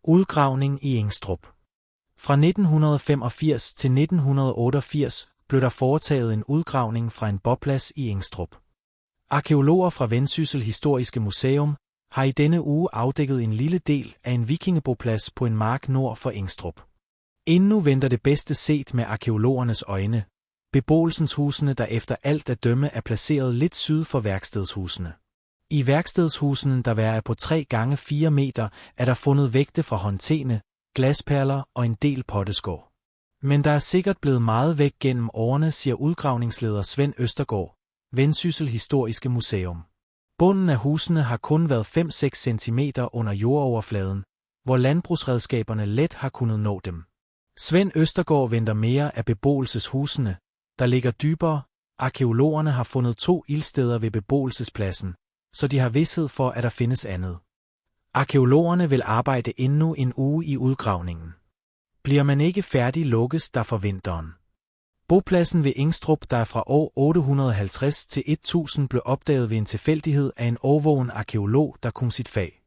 Udgravning i Ingstrup. Fra 1985 til 1988 blev der foretaget en udgravning fra en boplads i Ingstrup. Arkæologer fra Vendsyssel Historiske Museum har i denne uge afdækket en lille del af en vikingeboplads på en mark nord for Ingstrup. Endnu venter det bedste set med arkæologernes øjne, beboelseshusene, der efter alt at dømme er placeret lidt syd for værkstedshusene. I værkstedshusene, der er på 3x4 meter, er der fundet vægte fra håndtene, glasperler og en del potteskår. Men der er sikkert blevet meget væk gennem årene, siger udgravningsleder Svend Østergaard, Vendsyssel Historiske Museum. Bunden af husene har kun været 5-6 cm under jordoverfladen, hvor landbrugsredskaberne let har kunnet nå dem. Svend Østergaard venter mere af beboelseshusene, der ligger dybere. Arkæologerne har fundet 2 ildsteder ved beboelsespladsen, så de har vished for, at der findes andet. Arkæologerne vil arbejde endnu en uge i udgravningen. Bliver man ikke færdig, lukkes der for vinteren. Bopladsen ved Ingstrup, der fra år 850 til 1000 blev opdaget ved en tilfældighed af en årvågen arkæolog, der kunne sit fag.